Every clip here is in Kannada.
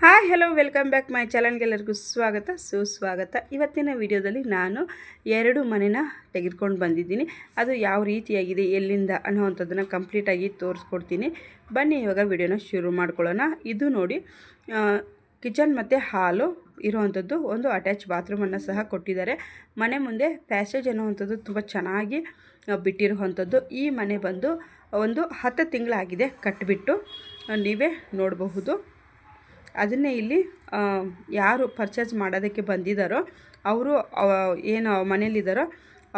Hi hello welcome back my ಚಾನಲ್ಗೆಲ್ಲರಿಗೂ ಸ್ವಾಗತ ಸುಸ್ವಾಗತ. ಇವತ್ತಿನ ವಿಡಿಯೋದಲ್ಲಿ ನಾನು 2 ಮನೆನ ತೆಗೆದುಕೊಂಡು ಬಂದಿದ್ದೀನಿ. ಅದು ಯಾವ ರೀತಿಯಾಗಿದೆ ಎಲ್ಲಿಂದ ಅನ್ನೋವಂಥದ್ದನ್ನು ಕಂಪ್ಲೀಟಾಗಿ ತೋರಿಸ್ಕೊಡ್ತೀನಿ. ಬನ್ನಿ ಇವಾಗ ವಿಡಿಯೋನ ಶುರು ಮಾಡ್ಕೊಳ್ಳೋಣ. ಇದು ನೋಡಿ ಕಿಚನ್ ಮತ್ತು ಹಾಲು ಇರೋವಂಥದ್ದು, ಒಂದು ಅಟ್ಯಾಚ್ ಬಾತ್ರೂಮನ್ನು ಸಹ ಕೊಟ್ಟಿದ್ದಾರೆ. ಮನೆ ಮುಂದೆ ಪ್ಯಾಸೇಜ್ ಅನ್ನೋವಂಥದ್ದು ತುಂಬ ಚೆನ್ನಾಗಿ ಬಿಟ್ಟಿರುವಂಥದ್ದು. ಈ ಮನೆ ಬಂದು ಒಂದು 10 ತಿಂಗಳಾಗಿದೆ ಕಟ್ಟಿಬಿಟ್ಟು, ನೀವೇ ನೋಡಬಹುದು. ಅದನ್ನೇ ಇಲ್ಲಿ ಯಾರು ಪರ್ಚೇಸ್ ಮಾಡೋದಕ್ಕೆ ಬಂದಿದ್ದಾರೋ ಅವರು ಏನು ಮನೇಲಿದ್ದಾರೋ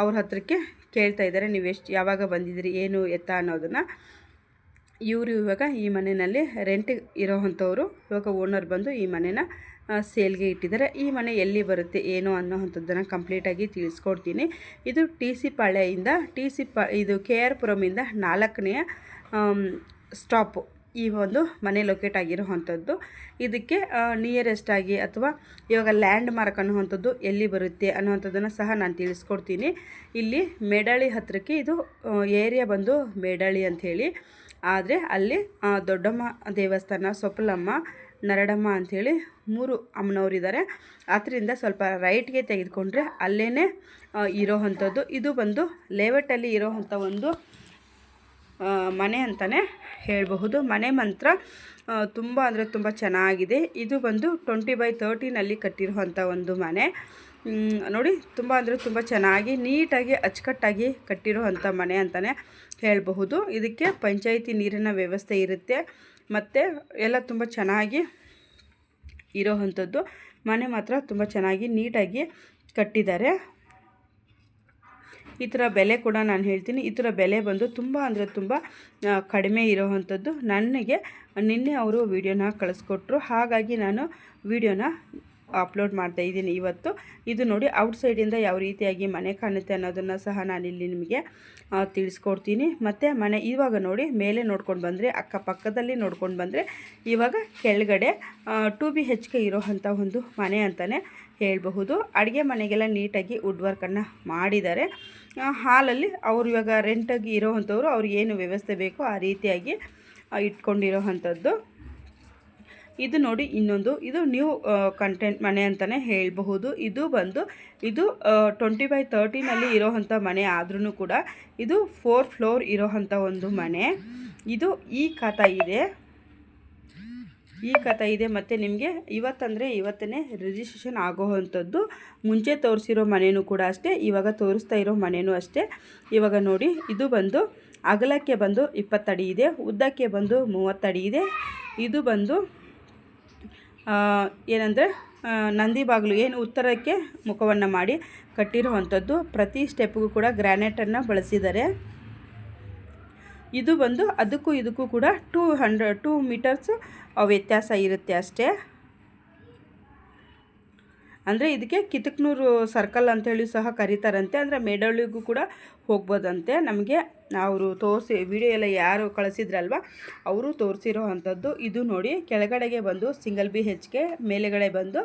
ಅವ್ರ ಹತ್ರಕ್ಕೆ ಕೇಳ್ತಾ ಇದ್ದಾರೆ, ನೀವು ಯಾವಾಗ ಬಂದಿದ್ದೀರಿ ಏನು ಎತ್ತ ಅನ್ನೋದನ್ನು. ಇವರು ಇವಾಗ ಈ ಮನೆಯಲ್ಲಿ ರೆಂಟಿಗೆ ಇರೋವಂಥವ್ರು. ಇವಾಗ ಓನರ್ ಬಂದು ಈ ಮನೆನ ಸೇಲ್ಗೆ ಇಟ್ಟಿದ್ದಾರೆ. ಈ ಮನೆ ಎಲ್ಲಿ ಬರುತ್ತೆ ಏನು ಅನ್ನೋವಂಥದ್ದನ್ನು ಕಂಪ್ಲೀಟಾಗಿ ತಿಳಿಸ್ಕೊಡ್ತೀನಿ. ಇದು TC ಪಾಳ್ಯದಿಂದ ಇದು KR ಪುರಮಿಂದ 4ನೇ ಸ್ಟಾಪು ಈ ಒಂದು ಮನೆ ಲೊಕೇಟ್ ಆಗಿರೋವಂಥದ್ದು. ಇದಕ್ಕೆ ನಿಯರೆಸ್ಟ್ ಆಗಿ ಅಥವಾ ಇವಾಗ ಲ್ಯಾಂಡ್ ಮಾರ್ಕ್ ಅನ್ನುವಂಥದ್ದು ಎಲ್ಲಿ ಬರುತ್ತೆ ಅನ್ನೋವಂಥದ್ದನ್ನು ಸಹ ನಾನು ತಿಳಿಸ್ಕೊಡ್ತೀನಿ. ಇಲ್ಲಿ ಮೇಡಳಿ ಹತ್ತಿರಕ್ಕೆ ಇದು ಏರಿಯಾ ಬಂದು ಮೇಡಳಿ ಅಂಥೇಳಿ, ಆದರೆ ಅಲ್ಲಿ ದೊಡ್ಡಮ್ಮ ದೇವಸ್ಥಾನ, ಸೊಪ್ಪಲಮ್ಮ, ನರಡಮ್ಮ ಅಂಥೇಳಿ 3 ಅಮ್ಮನವರಿದ್ದಾರೆ. ಅದರಿಂದ ಸ್ವಲ್ಪ ರೈಟ್ಗೆ ತೆಗೆದುಕೊಂಡ್ರೆ ಅಲ್ಲೇ ಇರೋವಂಥದ್ದು. ಇದು ಬಂದು ಲೇಔಟಲ್ಲಿ ಇರೋವಂಥ ಒಂದು ಮನೆ ಅಂತಲೇ ಹೇಳಬಹುದು. ಮನೆ ಮಾತ್ರ ತುಂಬ ಅಂದರೆ ತುಂಬ ಚೆನ್ನಾಗಿದೆ. ಇದು ಬಂದು 20/30ನಲ್ಲಿ ಕಟ್ಟಿರುವಂಥ ಒಂದು ಮನೆ ನೋಡಿ. ತುಂಬ ಅಂದರೆ ತುಂಬ ಚೆನ್ನಾಗಿ ನೀಟಾಗಿ ಅಚ್ಚುಕಟ್ಟಾಗಿ ಕಟ್ಟಿರುವಂಥ ಮನೆ ಅಂತಲೇ ಹೇಳಬಹುದು. ಇದಕ್ಕೆ ಪಂಚಾಯಿತಿ ನೀರಿನ ವ್ಯವಸ್ಥೆ ಇರುತ್ತೆ ಮತ್ತು ಎಲ್ಲ ತುಂಬ ಚೆನ್ನಾಗಿ ಇರೋವಂಥದ್ದು. ಮನೆ ಮಾತ್ರ ತುಂಬ ಚೆನ್ನಾಗಿ ನೀಟಾಗಿ ಕಟ್ಟಿದ್ದಾರೆ. ಈ ಥರ ಬೆಲೆ ಕೂಡ ನಾನು ಹೇಳ್ತೀನಿ. ಈ ಥರ ಬೆಲೆ ಬಂದು ತುಂಬ ಅಂದರೆ ತುಂಬ ಕಡಿಮೆ ಇರೋವಂಥದ್ದು. ನನಗೆ ನಿನ್ನೆ ಅವರು ವಿಡಿಯೋನ ಕಳಿಸ್ಕೊಟ್ರು, ಹಾಗಾಗಿ ನಾನು ವಿಡಿಯೋನ ಅಪ್ಲೋಡ್ ಮಾಡ್ತಾಯಿದ್ದೀನಿ ಇವತ್ತು. ಇದು ನೋಡಿ ಔಟ್ಸೈಡಿಂದ ಯಾವ ರೀತಿಯಾಗಿ ಮನೆ ಕಾಣುತ್ತೆ ಅನ್ನೋದನ್ನು ಸಹ ನಾನಿಲ್ಲಿ ನಿಮಗೆ ತಿಳಿಸ್ಕೊಡ್ತೀನಿ. ಮತ್ತು ಮನೆ ಇವಾಗ ನೋಡಿ ಮೇಲೆ ನೋಡ್ಕೊಂಡು ಬಂದರೆ, ಅಕ್ಕಪಕ್ಕದಲ್ಲಿ ನೋಡ್ಕೊಂಡು ಬಂದರೆ ಇವಾಗ ಕೆಳಗಡೆ 2 BHK ಇರೋವಂಥ ಒಂದು ಮನೆ ಅಂತಲೇ ಹೇಳಬಹುದು. ಅಡುಗೆ ಮನೆಗೆಲ್ಲ ನೀಟಾಗಿ ವುಡ್ ವರ್ಕನ್ನು ಮಾಡಿದ್ದಾರೆ. ಹಾಲಲ್ಲಿ ಅವರು ಇವಾಗ ರೆಂಟಾಗಿ ಇರೋವಂಥವ್ರು ಅವ್ರಿಗೆ ಏನು ವ್ಯವಸ್ಥೆ ಬೇಕೋ ಆ ರೀತಿಯಾಗಿ ಇಟ್ಕೊಂಡಿರೋವಂಥದ್ದು. ಇದು ನೋಡಿ ಇನ್ನೊಂದು, ಇದು ನ್ಯೂ ಕಂಟೆಂಟ್ ಮನೆ ಅಂತಲೇ ಹೇಳಬಹುದು. ಇದು ಬಂದು 20/30ನಲ್ಲಿ ಇರೋವಂಥ ಮನೆ ಆದ್ರೂ ಕೂಡ ಇದು 4 ಫ್ಲೋರ್ ಇರೋವಂಥ ಒಂದು ಮನೆ. ಇದು ಈ ಕಥ ಇದೆ ಮತ್ತು ನಿಮಗೆ ಇವತ್ತಂದರೆ ಇವತ್ತೇ ರಿಜಿಸ್ಟ್ರೇಷನ್ ಆಗೋವಂಥದ್ದು. ಮುಂಚೆ ತೋರಿಸಿರೋ ಮನೆಯೂ ಕೂಡ ಅಷ್ಟೇ, ಇವಾಗ ತೋರಿಸ್ತಾ ಇರೋ ಮನೆಯೂ ಅಷ್ಟೇ. ಇವಾಗ ನೋಡಿ ಇದು ಬಂದು ಅಗಲಕ್ಕೆ ಬಂದು 20 ಅಡಿ ಇದೆ, ಉದ್ದಕ್ಕೆ ಬಂದು 30 ಅಡಿ ಇದೆ. ಇದು ಬಂದು ಏನಂದರೆ ನಂದಿ ಬಾಗಿಲು ಏನು ಉತ್ತರಕ್ಕೆ ಮುಖವನ್ನು ಮಾಡಿ ಕಟ್ಟಿರುವಂಥದ್ದು. ಪ್ರತಿ ಸ್ಟೆಪ್ಗೂ ಕೂಡ ಗ್ರಾನೈಟನ್ನು ಬಳಸಿದ್ದಾರೆ. ಇದು ಬಂದು ಅದಕ್ಕೂ ಇದಕ್ಕೂ ಕೂಡ 2 ಮೀಟರ್ಸ್ ವ್ಯತ್ಯಾಸ ಇರುತ್ತೆ ಅಷ್ಟೇ. ಅಂದರೆ ಇದಕ್ಕೆ ಕಿತಕ್ನೂರು ಸರ್ಕಲ್ ಅಂಥೇಳಿ ಸಹ ಕರೀತಾರಂತೆ. ಅಂದರೆ ಮೇಡಳಿಗೂ ಕೂಡ ಹೋಗ್ಬೋದಂತೆ. ನಮಗೆ ಅವರು ತೋರಿಸಿ ವಿಡಿಯೋ ಎಲ್ಲ ಯಾರು ಕಳಿಸಿದ್ರಲ್ವ ಅವರು ತೋರಿಸಿರೋ ಅಂಥದ್ದು. ಇದು ನೋಡಿ ಕೆಳಗಡೆಗೆ ಬಂದು ಸಿಂಗಲ್ BHK, ಮೇಲೆಗಡೆ ಬಂದು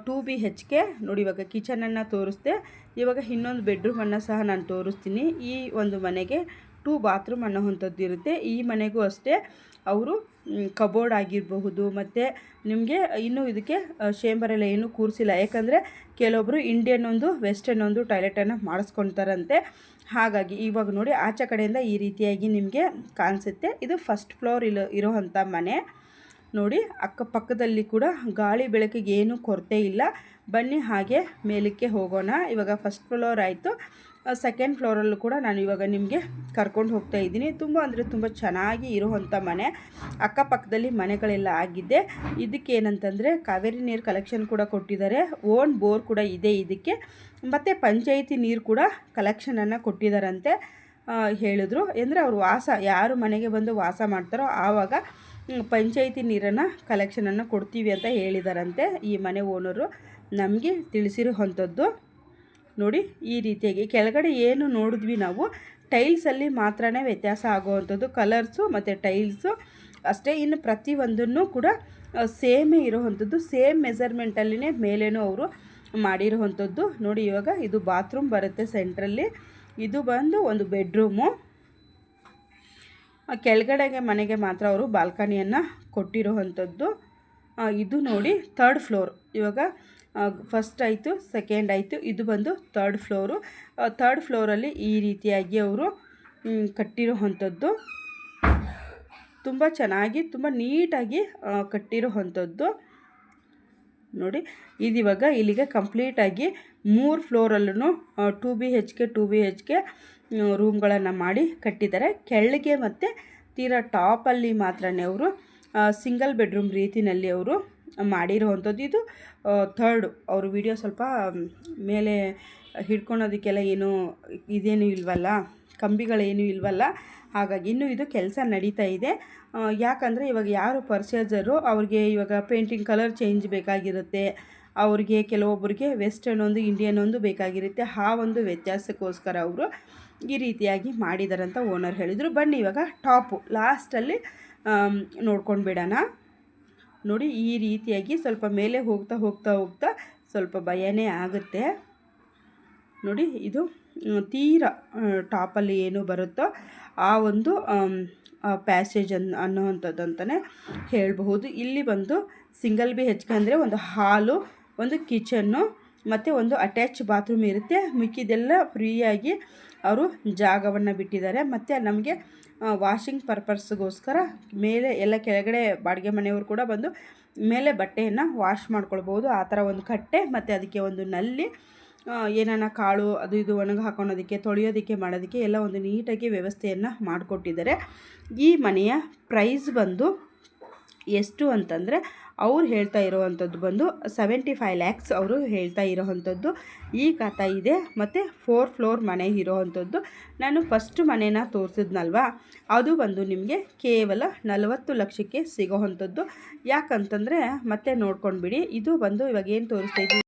2 BHK. ನೋಡಿ ಇವಾಗ ಕಿಚನನ್ನು ತೋರಿಸ್ದೆ, ಇವಾಗ ಇನ್ನೊಂದು ಬೆಡ್ರೂಮನ್ನು ಸಹ ನಾನು ತೋರಿಸ್ತೀನಿ. ಈ ಒಂದು ಮನೆಗೆ 2 ಬಾತ್ರೂಮ್ ಅನ್ನೋವಂಥದ್ದು ಇರುತ್ತೆ. ಈ ಮನೆಗೂ ಅಷ್ಟೇ ಅವರು ಕಬೋರ್ಡ್ ಆಗಿರಬಹುದು ಮತ್ತು ನಿಮಗೆ ಇನ್ನೂ ಇದಕ್ಕೆ ಶೇಂಬರೆಲ್ಲ ಏನೂ ಕೂರಿಸಿಲ್ಲ. ಯಾಕಂದರೆ ಕೆಲವೊಬ್ಬರು ಇಂಡಿಯನ್ ಒಂದು ವೆಸ್ಟರ್ನ್ ಒಂದು ಟಾಯ್ಲೆಟನ್ನು ಮಾಡಿಸ್ಕೊಳ್ತಾರಂತೆ. ಹಾಗಾಗಿ ಇವಾಗ ನೋಡಿ ಆಚೆ ಕಡೆಯಿಂದ ಈ ರೀತಿಯಾಗಿ ನಿಮಗೆ ಕಾಣಿಸುತ್ತೆ. ಇದು ಫಸ್ಟ್ ಫ್ಲೋರ್ ಇರೋವಂಥ ಮನೆ ನೋಡಿ. ಅಕ್ಕಪಕ್ಕದಲ್ಲಿ ಕೂಡ ಗಾಳಿ ಬೆಳಕಿಗೆ ಏನೂ ಕೊರತೆ ಇಲ್ಲ. ಬನ್ನಿ ಹಾಗೆ ಮೇಲಕ್ಕೆ ಹೋಗೋಣ. ಇವಾಗ ಫಸ್ಟ್ ಫ್ಲೋರ್ ಆಯಿತು, ಸೆಕೆಂಡ್ ಫ್ಲೋರಲ್ಲೂ ಕೂಡ ನಾನು ಇವಾಗ ನಿಮಗೆ ಕರ್ಕೊಂಡು ಹೋಗ್ತಾ ಇದ್ದೀನಿ. ತುಂಬ ಅಂದರೆ ತುಂಬ ಚೆನ್ನಾಗಿ ಇರುವಂಥ ಮನೆ. ಅಕ್ಕಪಕ್ಕದಲ್ಲಿ ಮನೆಗಳೆಲ್ಲ ಆಗಿದ್ದೆ. ಇದಕ್ಕೆ ಏನಂತಂದರೆ ಕಾವೇರಿ ನೀರು ಕಲೆಕ್ಷನ್ ಕೂಡ ಕೊಟ್ಟಿದ್ದಾರೆ, ಓನ್ ಬೋರ್ ಕೂಡ ಇದೆ ಇದಕ್ಕೆ, ಮತ್ತು ಪಂಚಾಯಿತಿ ನೀರು ಕೂಡ ಕಲೆಕ್ಷನನ್ನು ಕೊಟ್ಟಿದ್ದಾರಂತೆ ಹೇಳಿದ್ರು. ಅಂದರೆ ಅವರು ಯಾರು ಮನೆಗೆ ಬಂದು ವಾಸ ಮಾಡ್ತಾರೋ ಆವಾಗ ಪಂಚಾಯಿತಿ ನೀರನ್ನು ಕಲೆಕ್ಷನನ್ನು ಕೊಡ್ತೀವಿ ಅಂತ ಹೇಳಿದಾರಂತೆ ಈ ಮನೆ ಓನರು ನಮಗೆ ತಿಳಿಸಿರುವಂಥದ್ದು. ನೋಡಿ ಈ ರೀತಿಯಾಗಿ ಕೆಳಗಡೆ ಏನು ನೋಡಿದ್ವಿ ನಾವು, ಟೈಲ್ಸಲ್ಲಿ ಮಾತ್ರನೇ ವ್ಯತ್ಯಾಸ ಆಗುವಂಥದ್ದು, ಕಲರ್ಸು ಮತ್ತು ಟೈಲ್ಸು ಅಷ್ಟೇ. ಇನ್ನು ಪ್ರತಿಯೊಂದನ್ನು ಕೂಡ ಸೇಮೇ ಇರೋವಂಥದ್ದು, ಸೇಮ್ ಮೆಜರ್ಮೆಂಟಲ್ಲಿನೇ ಮೇಲೇನೂ ಅವರು ಮಾಡಿರುವಂಥದ್ದು. ನೋಡಿ ಇವಾಗ ಇದು ಬಾತ್ರೂಮ್ ಬರುತ್ತೆ ಸೆಂಟ್ರಲ್ಲಿ. ಇದು ಬಂದು ಒಂದು ಬೆಡ್ರೂಮು. ಕೆಳಗಡೆಗೆ ಮನೆಗೆ ಮಾತ್ರ ಅವರು ಬಾಲ್ಕನಿಯನ್ನು ಕೊಟ್ಟಿರುವಂಥದ್ದು. ಇದು ನೋಡಿ ಥರ್ಡ್ ಫ್ಲೋರ್. ಇವಾಗ ಫಸ್ಟ್ ಆಯಿತು, ಸೆಕೆಂಡ್ ಆಯಿತು, ಇದು ಬಂದು ಥರ್ಡ್ ಫ್ಲೋರು. ಥರ್ಡ್ ಫ್ಲೋರಲ್ಲಿ ಈ ರೀತಿಯಾಗಿ ಅವರು ಕಟ್ಟಿರೋವಂಥದ್ದು. ತುಂಬ ಚೆನ್ನಾಗಿ ತುಂಬ ನೀಟಾಗಿ ಕಟ್ಟಿರೋವಂಥದ್ದು ನೋಡಿ. ಇದಿವಾಗ ಇಲ್ಲಿಗೆ ಕಂಪ್ಲೀಟಾಗಿ 3 ಫ್ಲೋರಲ್ಲೂ 2 BHK ರೂಮ್ಗಳನ್ನು ಮಾಡಿ ಕಟ್ಟಿದ್ದಾರೆ. ಕೆಳಗೆ ಮತ್ತು ತೀರಾ ಟಾಪಲ್ಲಿ ಮಾತ್ರ ಅವರು ಸಿಂಗಲ್ ಬೆಡ್ರೂಮ್ ರೀತಿಯಲ್ಲಿ ಅವರು ಮಾಡಿರೋವಂಥದ್ದು. ಇದು ಥರ್ಡು. ಅವರು ವಿಡಿಯೋ ಸ್ವಲ್ಪ ಮೇಲೆ ಹಿಡ್ಕೊಳೋದಕ್ಕೆಲ್ಲ ಏನು ಇದೇನು ಇಲ್ವಲ್ಲ, ಕಂಬಿಗಳೇನು ಇಲ್ವಲ್ಲ, ಹಾಗಾಗಿ ಇನ್ನೂ ಇದು ಕೆಲಸ ನಡೀತಾ ಇದೆ. ಯಾಕಂದರೆ ಇವಾಗ ಯಾರು ಪರ್ಚೇಸರು ಅವ್ರಿಗೆ ಇವಾಗ ಪೇಂಟಿಂಗ್ ಕಲರ್ ಚೇಂಜ್ ಬೇಕಾಗಿರುತ್ತೆ, ಅವ್ರಿಗೆ ಕೆಲವೊಬ್ಬರಿಗೆ ವೆಸ್ಟರ್ನ್ ಒಂದು ಇಂಡಿಯನ್ ಒಂದು ಬೇಕಾಗಿರುತ್ತೆ. ಆ ಒಂದು ವ್ಯತ್ಯಾಸಕ್ಕೋಸ್ಕರ ಅವರು ಈ ರೀತಿಯಾಗಿ ಮಾಡಿದಾರಂತ ಓನರ್ ಹೇಳಿದರು. ಬನ್ನಿ ಇವಾಗ ಟಾಪು ಲಾಸ್ಟಲ್ಲಿ ನೋಡ್ಕೊಂಡು ಬಿಡೋಣ. ನೋಡಿ ಈ ರೀತಿಯಾಗಿ ಸ್ವಲ್ಪ ಮೇಲೆ ಹೋಗ್ತಾ ಹೋಗ್ತಾ ಹೋಗ್ತಾ ಸ್ವಲ್ಪ ಭಯನೇ ಆಗುತ್ತೆ. ನೋಡಿ ಇದು ತೀರಾ ಟಾಪಲ್ಲಿ ಏನು ಬರುತ್ತೋ ಆ ಒಂದು ಪ್ಯಾಸೇಜ್ ಅನ್ನೋವಂಥದ್ದು ಅಂತಲೇ ಹೇಳಬಹುದು. ಇಲ್ಲಿ ಬಂದು ಸಿಂಗಲ್ BHK ಅಂದರೆ ಒಂದು ಹಾಲು, ಒಂದು ಕಿಚನ್ನು ಮತ್ತು ಒಂದು ಅಟ್ಯಾಚ್ ಬಾತ್ರೂಮ್ ಇರುತ್ತೆ. ಮಿಕ್ಕಿದೆಲ್ಲ ಫ್ರೀಯಾಗಿ ಅವರು ಜಾಗವನ್ನು ಬಿಟ್ಟಿದ್ದಾರೆ. ಮತ್ತು ನಮಗೆ ವಾಷಿಂಗ್ ಪರ್ಪಸ್ಗೋಸ್ಕರ ಮೇಲೆ ಎಲ್ಲ ಕೆಳಗಡೆ ಬಾಡಿಗೆ ಮನೆಯವರು ಕೂಡ ಬಂದು ಮೇಲೆ ಬಟ್ಟೆಯನ್ನು ವಾಶ್ ಮಾಡ್ಕೊಳ್ಬೋದು. ಆ ಥರ ಒಂದು ಕಟ್ಟೆ ಮತ್ತು ಅದಕ್ಕೆ ಒಂದು ನಲ್ಲಿ, ಏನಾನ ಕಾಳು ಅದು ಇದು ಒಣಗಿ ಹಾಕೊಳೋದಕ್ಕೆ, ತೊಳೆಯೋದಕ್ಕೆ, ಮಾಡೋದಕ್ಕೆ ಎಲ್ಲ ಒಂದು ನೀಟಾಗಿ ವ್ಯವಸ್ಥೆಯನ್ನು ಮಾಡಿಕೊಟ್ಟಿದ್ದಾರೆ. ಈ ಮನೆಯ ಪ್ರೈಸ್ ಬಂದು ಎಷ್ಟು ಅಂತಂದರೆ ಅವ್ರು ಹೇಳ್ತಾ ಇರೋವಂಥದ್ದು ಬಂದು 75 lakhs ಅವರು ಹೇಳ್ತಾ ಇರೋವಂಥದ್ದು. ಈ ಕಥೆ ಇದೆ. ಮತ್ತು 4 ಫ್ಲೋರ್ ಮನೆ ಇರೋವಂಥದ್ದು. ನಾನು ಫಸ್ಟ್ ಮನೇನ ತೋರಿಸಿದ್ನಲ್ವ, ಅದು ಬಂದು ನಿಮಗೆ ಕೇವಲ 40 ಲಕ್ಷಕ್ಕೆ ಸಿಗೋವಂಥದ್ದು. ಯಾಕಂತಂದರೆ ಮತ್ತೆ ನೋಡ್ಕೊಂಡ್ಬಿಡಿ, ಇದು ಬಂದು ಇವಾಗ ಏನು ತೋರಿಸ್ತಾ ಇದ್ದೀವಿ